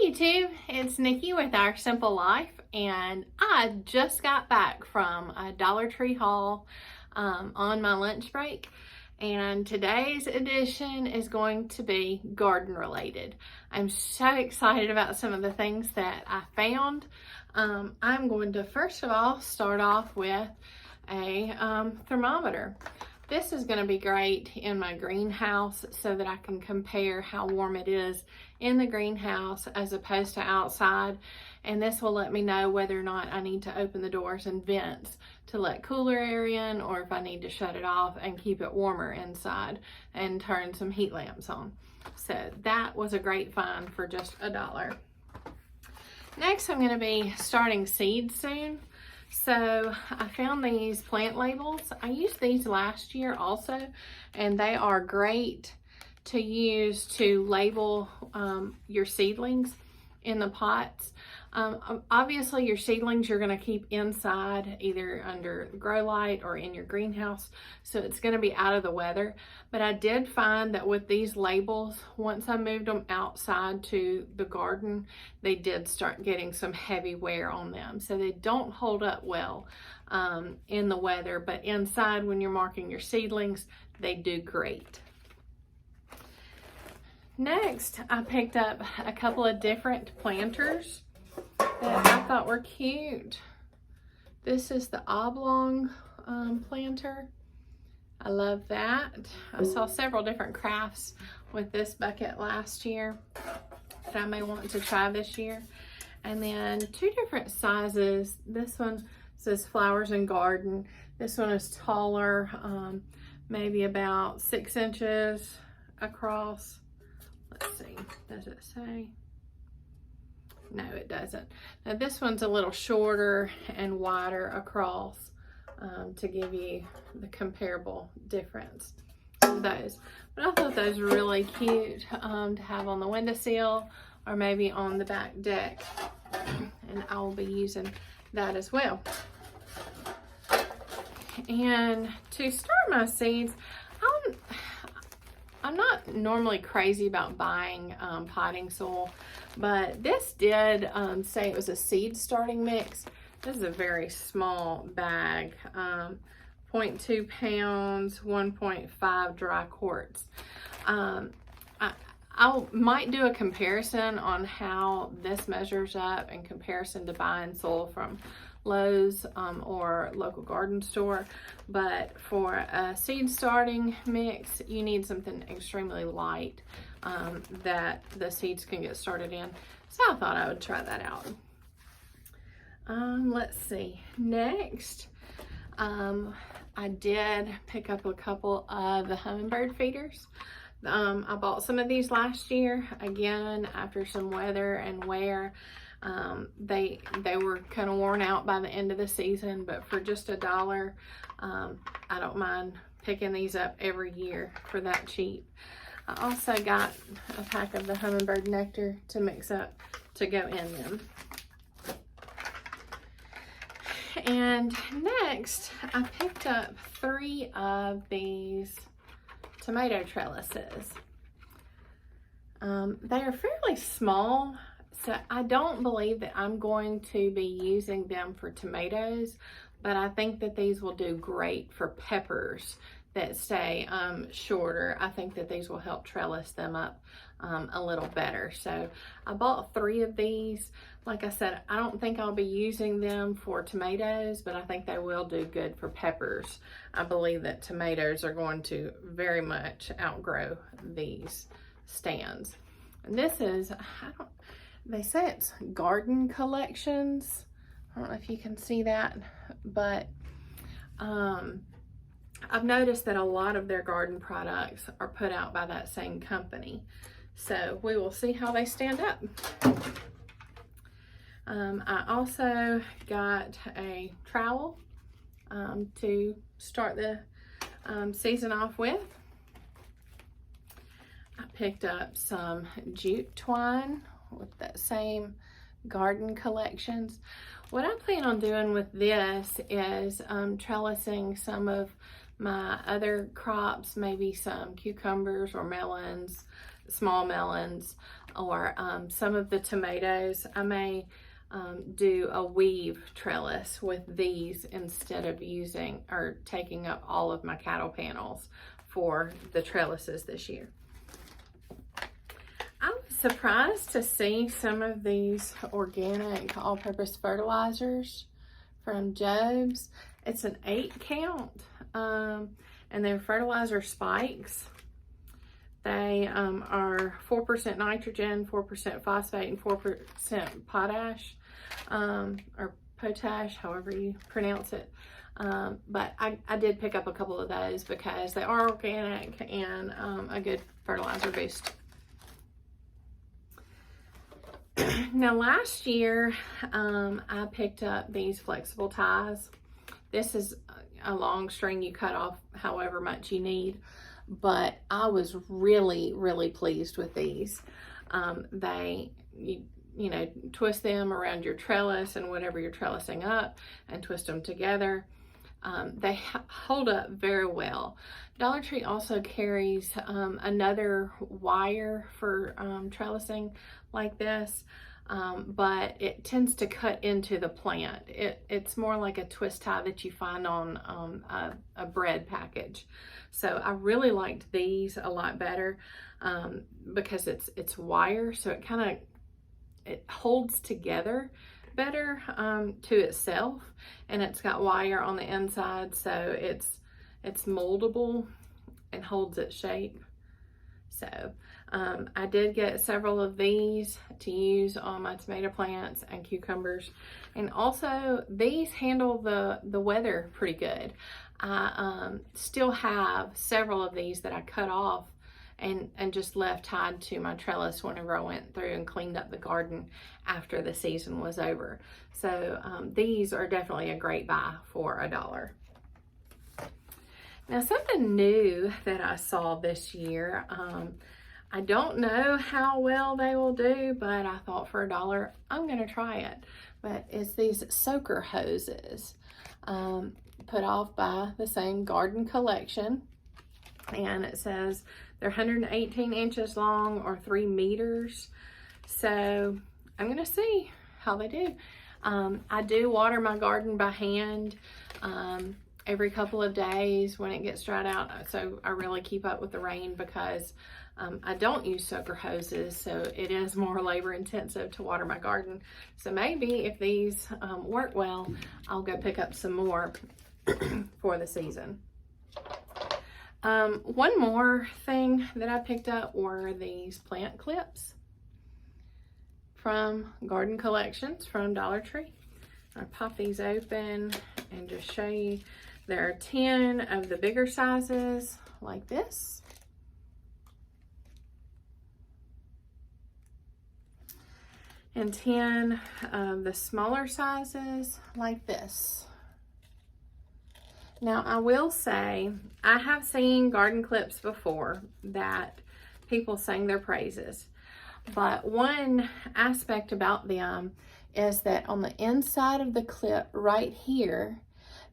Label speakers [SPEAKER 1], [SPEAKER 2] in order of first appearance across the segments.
[SPEAKER 1] YouTube, it's Nikki with Our Simple Life, and I just got back from a Dollar Tree haul on my lunch break, and today's edition is going to be garden related. I'm so excited about some of the things that I found. I'm going to first of all start off with a thermometer. This is going to be great in my greenhouse so that I can compare how warm it is in the greenhouse as opposed to outside. And this will let me know whether or not I need to open the doors and vents to let cooler air in, or if I need to shut it off and keep it warmer inside and turn some heat lamps on. So that was a great find for just $1. Next, I'm going to be starting seeds soon. So I found these plant labels. I used these last year also, and they are great to use to label your seedlings in the pots. Obviously your seedlings you're going to keep inside, either under the grow light or in your greenhouse, so it's going to be out of the weather. But I did find that with these labels, once I moved them outside to the garden, they did start getting some heavy wear on them, so they don't hold up well in the weather, but inside when you're marking your seedlings, they do great. Next, I picked up a couple of different planters that I thought were cute. This is the oblong planter. I love that. I saw several different crafts with this bucket last year that I may want to try this year. And then two different sizes. This one says Flowers and Garden. This one is taller, maybe about 6 inches across. Let's see, does it say? No, it doesn't. Now this one's a little shorter and wider across to give you the comparable difference of those. But I thought those were really cute to have on the windowsill or maybe on the back deck. And I will be using that as well. And to start my seeds, I'm not normally crazy about buying potting soil, but this did say it was a seed starting mix. This is a very small bag, 0.2 pounds, 1.5 dry quarts. I might do a comparison on how this measures up in comparison to buying soil from Lowe's or local garden store, but for a seed starting mix you need something extremely light that the seeds can get started in, so I thought I would try that out. Let's see, next I did pick up a couple of the Hummingbird feeders. I bought some of these last year, again after some weather and wear. They were kind of worn out by the end of the season, but for just $1, I don't mind picking these up every year for that cheap. I also got a pack of the Hummingbird nectar to mix up to go in them. And next, I picked up 3 of these tomato trellises. They are fairly small, so I don't believe that I'm going to be using them for tomatoes, but I think that these will do great for peppers that stay shorter. I think that these will help trellis them up a little better. So I bought 3 of these. Like I said, I don't think I'll be using them for tomatoes, but I think they will do good for peppers. I believe that tomatoes are going to very much outgrow these stands. And this is, they say it's Garden Collections. I don't know if you can see that, but I've noticed that a lot of their garden products are put out by that same company. So we will see how they stand up. I also got a trowel to start the season off with. I picked up some jute twine with that same Garden Collections. What I plan on doing with this is trellising some of my other crops, maybe some cucumbers or melons, small melons, or some of the tomatoes, I may do a weave trellis with these instead of using or taking up all of my cattle panels for the trellises this year. I was surprised to see some of these organic all-purpose fertilizers from Jobe's. It's an 8 count, and they're fertilizer spikes. They are 4% nitrogen, 4% phosphate, and 4% potash, or potash, however you pronounce it. But I did pick up a couple of those because they are organic and a good fertilizer boost. Now last year, I picked up these flexible ties. This is a long string you cut off however much you need, but I was really, really pleased with these. You know, twist them around your trellis and whatever you're trellising up and twist them together. They hold up very well. Dollar Tree also carries another wire for trellising like this, but it tends to cut into the plant. It's more like a twist tie that you find on a bread package. So I really liked these a lot better because it's wire, so it holds together better to itself, and it's got wire on the inside, so it's moldable and holds its shape. So I did get several of these to use on my tomato plants and cucumbers, and also these handle the weather pretty good. I still have several of these that I cut off and just left tied to my trellis whenever I went through and cleaned up the garden after the season was over. So these are definitely a great buy for $1. Now, something new that I saw this year, I don't know how well they will do, but I thought for $1, I'm gonna try it. But it's these soaker hoses, put off by the same garden collection. And it says they're 118 inches long or 3 meters. So I'm gonna see how they do. I do water my garden by hand every couple of days when it gets dried out. So I really keep up with the rain because I don't use soaker hoses, so it is more labor intensive to water my garden. So maybe if these work well, I'll go pick up some more for the season. One more thing that I picked up were these plant clips from Garden Collections from Dollar Tree. I'll pop these open and just show you. There are 10 of the bigger sizes like this. And 10 of the smaller sizes like this. Now, I will say, I have seen garden clips before that people sang their praises, but one aspect about them is that on the inside of the clip right here,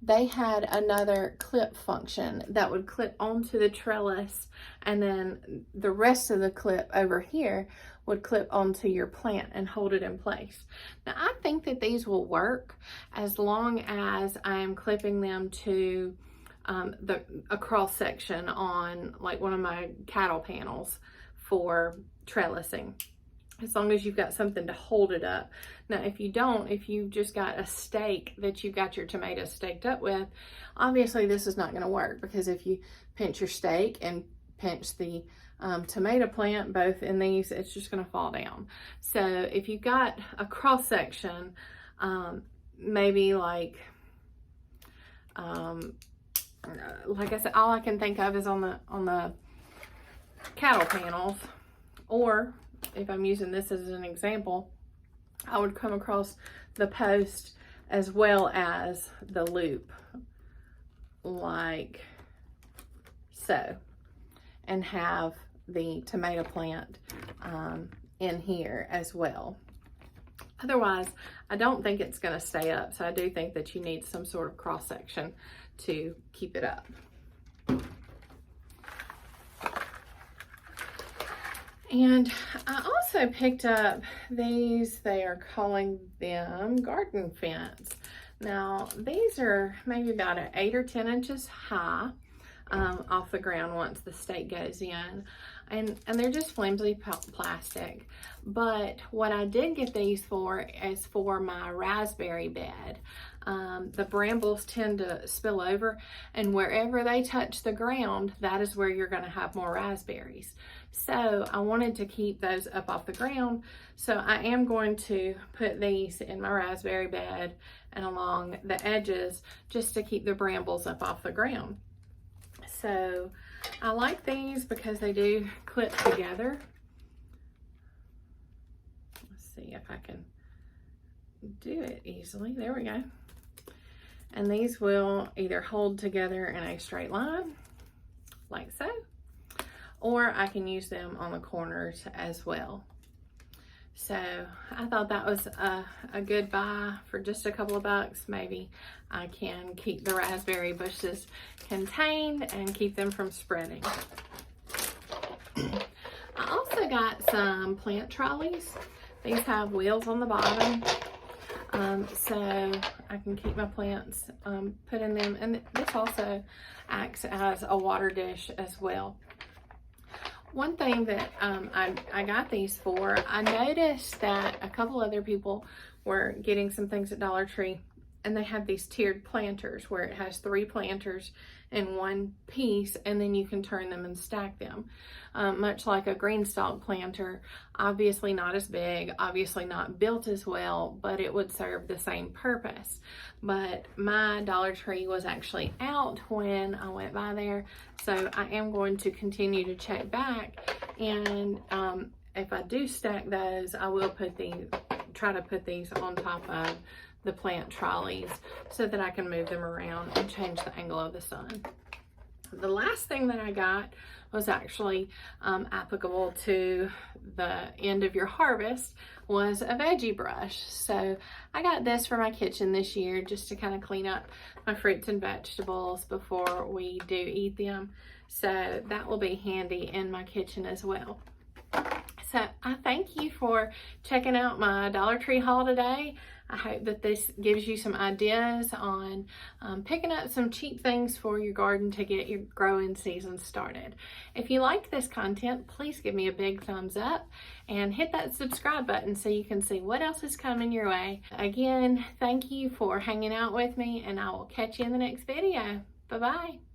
[SPEAKER 1] they had another clip function that would clip onto the trellis, and then the rest of the clip over here would clip onto your plant and hold it in place. Now, I think that these will work as long as I'm clipping them to a cross section on like one of my cattle panels for trellising, as long as you've got something to hold it up. Now, if you don't, if you've just got a stake that you've got your tomatoes staked up with, obviously this is not going to work, because if you pinch your stake and pinch the tomato plant both in these, it's just going to fall down. So if you've got a cross section, maybe like I said, all I can think of is on the cattle panels, or if I'm using this as an example, I would come across the post as well as the loop like so, and have the tomato plant in here as well. Otherwise, I don't think it's going to stay up, so I do think that you need some sort of cross section to keep it up. And I also picked up these, they are calling them garden fence. Now, these are maybe about 8 or 10 inches high off the ground once the stake goes in. And they're just flimsy plastic. But what I did get these for is for my raspberry bed. The brambles tend to spill over, and wherever they touch the ground, that is where you're going to have more raspberries. So I wanted to keep those up off the ground, so I am going to put these in my raspberry bed and along the edges just to keep the brambles up off the ground. So I like these because they do clip together. Let's see if I can do it easily. There we go. And these will either hold together in a straight line, like so, or I can use them on the corners as well. So I thought that was a good buy for just a couple of bucks. Maybe I can keep the raspberry bushes contained and keep them from spreading. I also got some plant trolleys. These have wheels on the bottom. So I can keep my plants put in them, and this also acts as a water dish as well. One thing that I got these for, I noticed that a couple other people were getting some things at Dollar Tree, and they have these tiered planters where it has 3 planters in one piece, and then you can turn them and stack them. Much like a green stalk planter, obviously not as big, obviously not built as well, but it would serve the same purpose. But my Dollar Tree was actually out when I went by there, so I am going to continue to check back, and if I do stack those, I will try to put these on top of the plant trolleys so that I can move them around and change the angle of the sun. The last thing that I got was actually applicable to the end of your harvest, was a veggie brush. So I got this for my kitchen this year just to kind of clean up my fruits and vegetables before we do eat them. So that will be handy in my kitchen as well. So I thank you for checking out my Dollar Tree haul today. I hope that this gives you some ideas on picking up some cheap things for your garden to get your growing season started. If you like this content, please give me a big thumbs up and hit that subscribe button so you can see what else is coming your way. Again, thank you for hanging out with me, and I will catch you in the next video. Bye-bye.